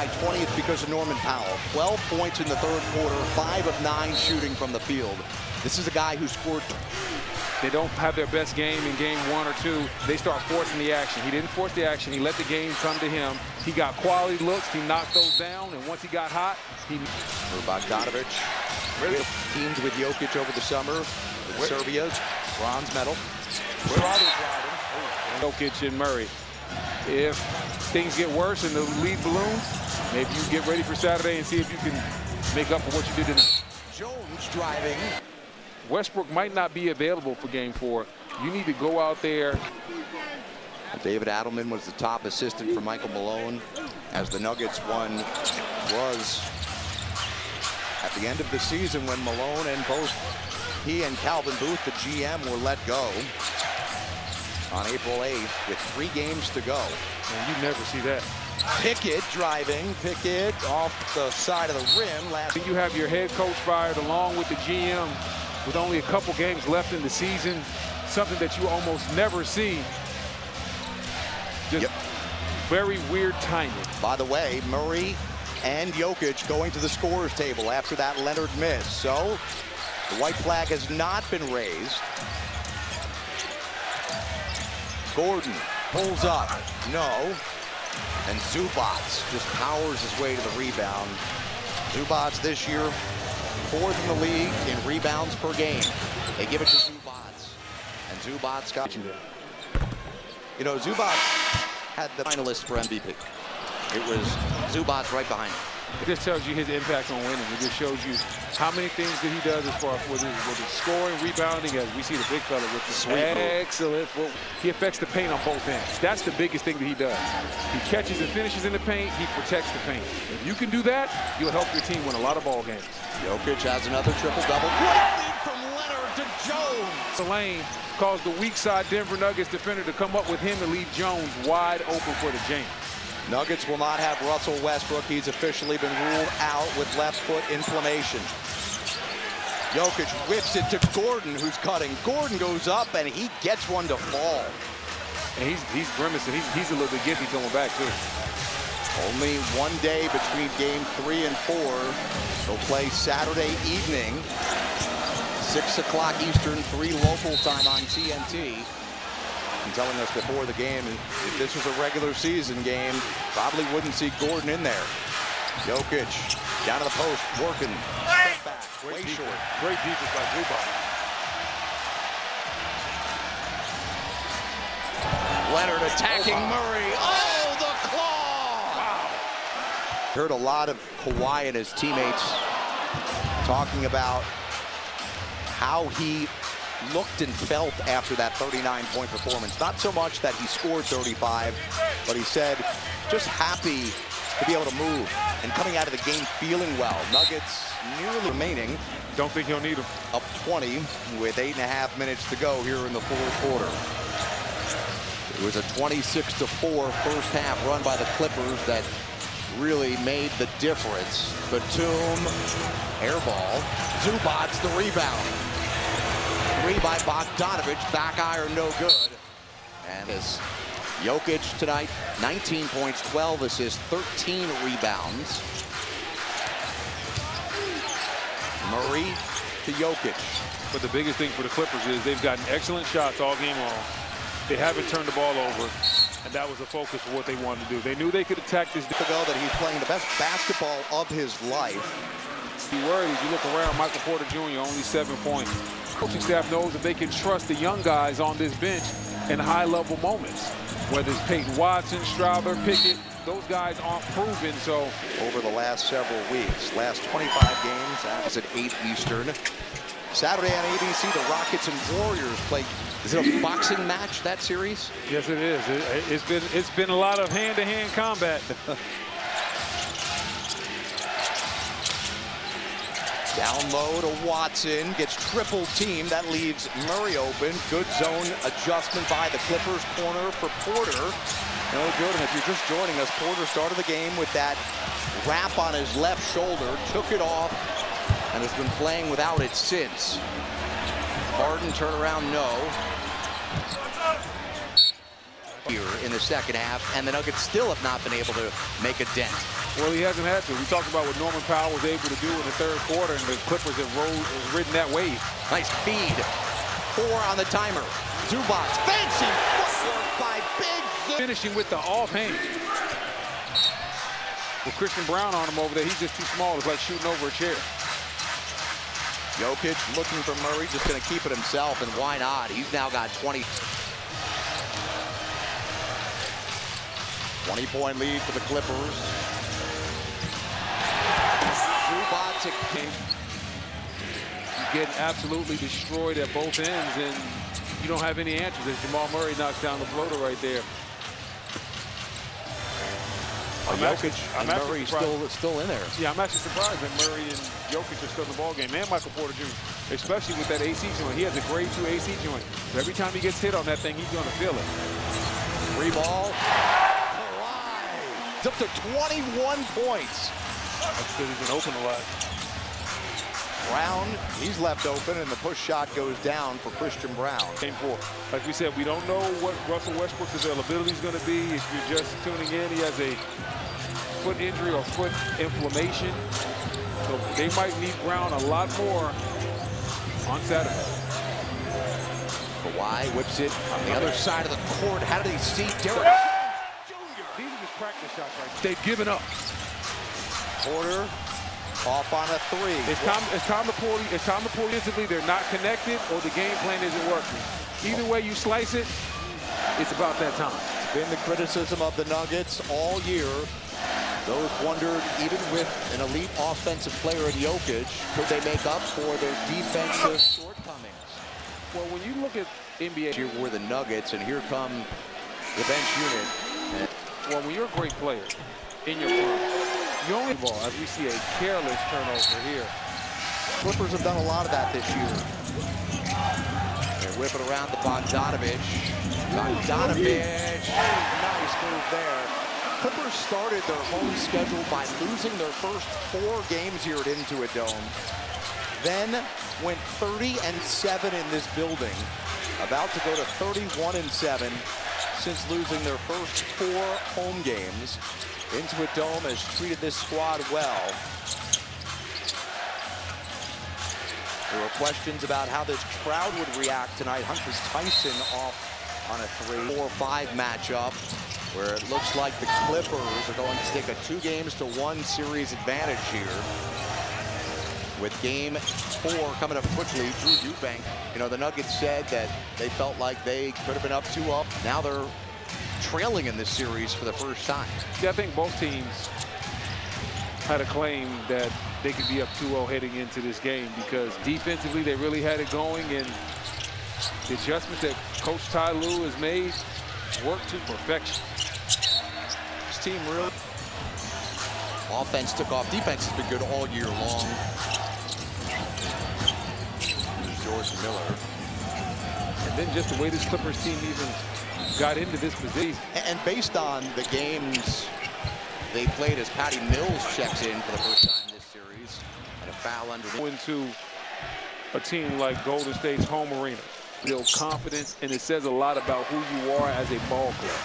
by 20, it's because of Norman Powell. 12 points in the third quarter, 5 of 9 shooting from the field. This is a guy who scored. They don't have their best game in game 1 or 2. They start forcing the action. He didn't force the action. He let the game come to him. He got quality looks. He knocked those down. And once he got hot, he... Bogdanovic teamed with Jokic over the summer. With Serbia's bronze medal. Jokic and Murray. If things get worse and the lead balloons, maybe you get ready for Saturday and see if you can make up for what you did tonight. Jones driving. Westbrook might not be available for game 4. You need to go out there. David Adelman was the top assistant for Michael Malone as the Nuggets won was at the end of the season when Malone and both he and Calvin Booth, the GM, were let go on April 8th with 3 games to go. And you never see that. Pickett driving, Pickett off the side of the rim. When you have your head coach fired along with the GM with only a couple games left in the season, something that you almost never see. Just very weird timing. By the way, Murray and Jokic going to the scorer's table after that Leonard miss. So the white flag has not been raised. Gordon pulls up, no. And Zubac just powers his way to the rebound. Zubac this year 4th in the league in rebounds per game. They give it to Zubac. And Zubac got you. You know, Zubac had the finalist for MVP. It was Zubac right behind him. It just tells you his impact on winning. It just shows you how many things that he does as far as with his scoring, rebounding, as we see the big fella with the excellent foot. He affects the paint on both ends. That's the biggest thing that he does. He catches and finishes in the paint. He protects the paint. If you can do that, you'll help your team win a lot of ball games. Jokic has another triple-double. Great lead from Leonard to Jones. The lane caused the weak side Denver Nuggets defender to come up with him and leave Jones wide open for the jam. Nuggets will not have Russell Westbrook. He's officially been ruled out with left foot inflammation. Jokic whips it to Gordon, who's cutting. Gordon goes up, and he gets one to fall. And he's grimacing. He's a little bit giddy coming back, too. Only 1 day between game 3 and 4. They'll play Saturday evening, 6 o'clock Eastern, 3 local time on TNT. And telling us before the game, if this was a regular season game, probably wouldn't see Gordon in there. Jokic down to the post, working. Step back, way short. Great defense by Zubac. Leonard attacking Murray. Oh, the claw! Wow. Heard a lot of Kawhi and his teammates talking about how he looked and felt after that 39-point performance. Not so much that he scored 35, but he said just happy to be able to move and coming out of the game feeling well. Nuggets nearly remaining. Don't think he'll need him. Up 20 with 8.5 minutes to go here in the fourth quarter. It was a 26-4 first half run by the Clippers that really made the difference. Batum, air ball. Zubac the rebound. 3 by Bogdanovic, back iron no good. And as Jokic tonight, 19 points, 12 assists, 13 rebounds. Murray to Jokic. But the biggest thing for the Clippers is they've gotten excellent shots all game long. They haven't turned the ball over, and that was the focus of what they wanted to do. They knew they could attack this. Ago that he's playing the best basketball of his life. Be worried as you look around. Michael Porter Jr. only 7 points. Coaching staff knows that they can trust the young guys on this bench in high-level moments. Whether it's Peyton Watson, Strouder, Pickett, those guys aren't proven. So over the last several weeks, last 25 games, that's at 8 Eastern. Saturday on ABC, the Rockets and Warriors play. Is it a boxing match, that series? Yes, it is. It's been a lot of hand-to-hand combat. Down low to Watson, gets triple teamed. That leaves Murray open. Good zone adjustment by the Clippers. Corner for Porter. No good. And if you're just joining us, Porter started the game with that wrap on his left shoulder, took it off, and has been playing without it since. Harden turnaround, no. Here in the second half, and the Nuggets still have not been able to make a dent. Well, he hasn't had to. We talked about what Norman Powell was able to do in the third quarter, and the Clippers have ridden that wave. Nice feed. 4 on the timer. Zubac, fancy footwork by Big Zoo. Finishing with the offhand. With Christian Brown on him over there, he's just too small. It's like shooting over a chair. Jokic looking for Murray, just going to keep it himself, and why not? He's now got 20. 20-point lead for the Clippers. Zubac came. You're getting absolutely destroyed at both ends, and you don't have any answers as Jamal Murray knocks down the floater right there. Jokic and Murray still in there. Yeah, I'm actually surprised that Murray and Jokic are still in the ballgame, and Michael Porter Jr., especially with that AC joint. He has a grade 2 AC joint. So every time he gets hit on that thing, he's going to feel it. 3 ball. It's up to 21 points. That's because he's been open a lot. Brown, he's left open, and the push shot goes down for Christian Brown. Game 4. Like we said, we don't know what Russell Westbrook's availability is going to be. If you're just tuning in, he has a foot injury or foot inflammation. So they might need Brown a lot more on Saturday. Kawhi whips it on the other side of the court. How did he see Derek? These are just practice shots right now. They've given up. Porter off on a 3. It's time to pull instantly. They're not connected, or the game plan isn't working. Either way you slice it, it's about that time. It's been the criticism of the Nuggets all year. Those wondered, even with an elite offensive player in Jokic, could they make up for their defensive shortcomings? Well, when you look at NBA, Here were the Nuggets, and here come the bench unit. Well, when you're a great player in your prime, you only ball, as we see a careless turnover here. Clippers have done a lot of that this year. They whip it around to Bogdanovich. Bogdanovich, nice move there. Clippers started their home schedule by losing their first 4 games here at Intuit Dome. Then went 30-7 in this building. About to go to 31-7 since losing their first 4 home games. Intuit Dome has treated this squad well. There were questions about how this crowd would react tonight. Hunter Tyson off on a 3-4-5 matchup, where it looks like the Clippers are going to take a 2-1 series advantage here. With game 4 coming up quickly, Drew Eubank. You know, the Nuggets said that they felt like they could have been up 2-up. Now they're trailing in this series for the first time. Yeah, I think both teams had a claim that they could be up 2-0 heading into this game, because defensively they really had it going, and the adjustments that Coach Ty Lue has made work to perfection. This team really... Offense took off. Defense has been good all year long. Here's George Miller. And then just the way this Clippers team even got into this position. And based on the games they played, as Patty Mills checks in for the first time this series, and a foul underneath. Into a team like Golden State's home arena, build confidence, and it says a lot about who you are as a ball club.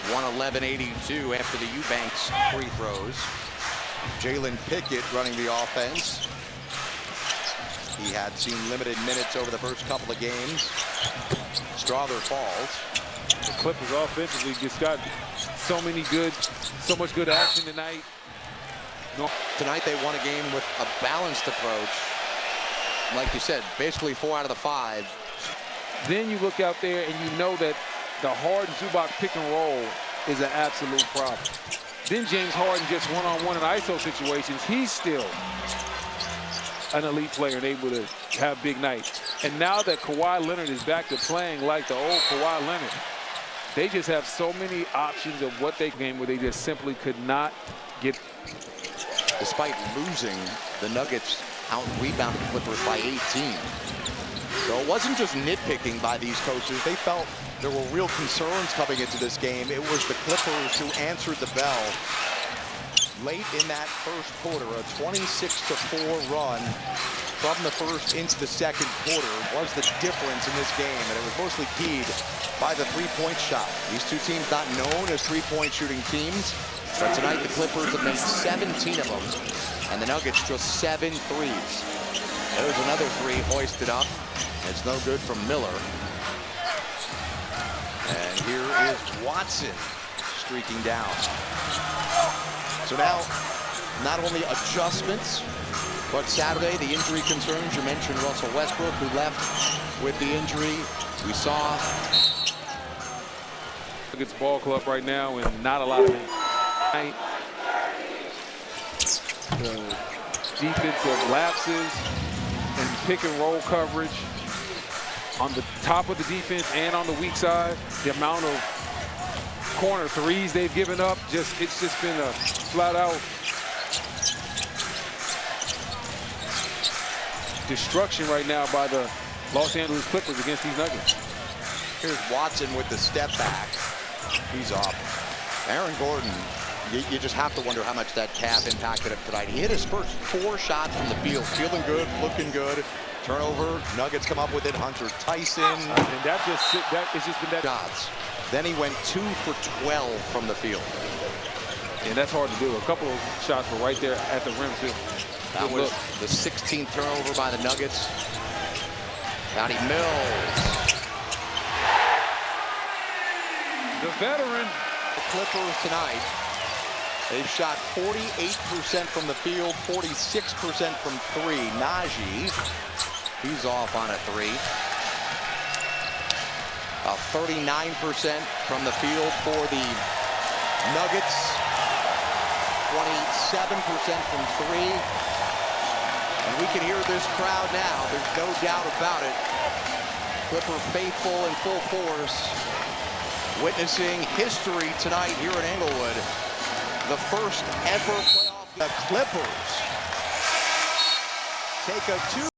111-82 after the Eubanks free throws. Jalen Pickett running the offense. He had seen limited minutes over the first couple of games. Strother falls. The Clippers offensively just got so much good action tonight. Tonight they won a game with a balanced approach. Like you said, basically 4 out of the 5. Then you look out there and you know that the Harden-Zubac pick and roll is an absolute problem. Then James Harden just one-on-one in ISO situations. He's still an elite player and able to have big nights. And now that Kawhi Leonard is back to playing like the old Kawhi Leonard, they just have so many options of what they game where they just simply could not get. Despite losing, the Nuggets out-rebounded the Clippers by 18. So it wasn't just nitpicking by these coaches. They felt there were real concerns coming into this game. It was the Clippers who answered the bell late in that first quarter. A 26-4 run from the first into the second quarter was the difference in this game, and it was mostly keyed by the three-point shot. These two teams not known as three-point shooting teams. But tonight the Clippers have made 17 of them, and the Nuggets just 7 threes. There's another three hoisted up. It's no good from Miller. And here is Watson streaking down. So now, not only adjustments, but Saturday, the injury concerns. You mentioned Russell Westbrook, who left with the injury. We saw Nuggets ball club right now, and not a lot of defensive lapses and pick and roll coverage on the top of the defense and on the weak side. The amount of corner threes they've given up, it's just been a flat out destruction right now by the Los Angeles Clippers against these Nuggets. Here's Watson with the step back. He's off. Aaron Gordon, you just have to wonder how much that calf impacted him tonight. He hit his first 4 shots from the field, feeling good, looking good. Turnover, Nuggets come up with it. Hunter Tyson. And it's just been that shots. Then he went 2 for 12 from the field. And that's hard to do. A couple of shots were right there at the rim too. That was the 16th turnover by the Nuggets. Patty Mills. The veteran. The Clippers tonight, they've shot 48% from the field, 46% from 3. Najee, he's off on a 3. 39% from the field for the Nuggets, 27% from 3. And we can hear this crowd now. There's no doubt about it. Clipper faithful in full force. Witnessing history tonight here in Englewood. The first ever playoff. The Clippers take a 2.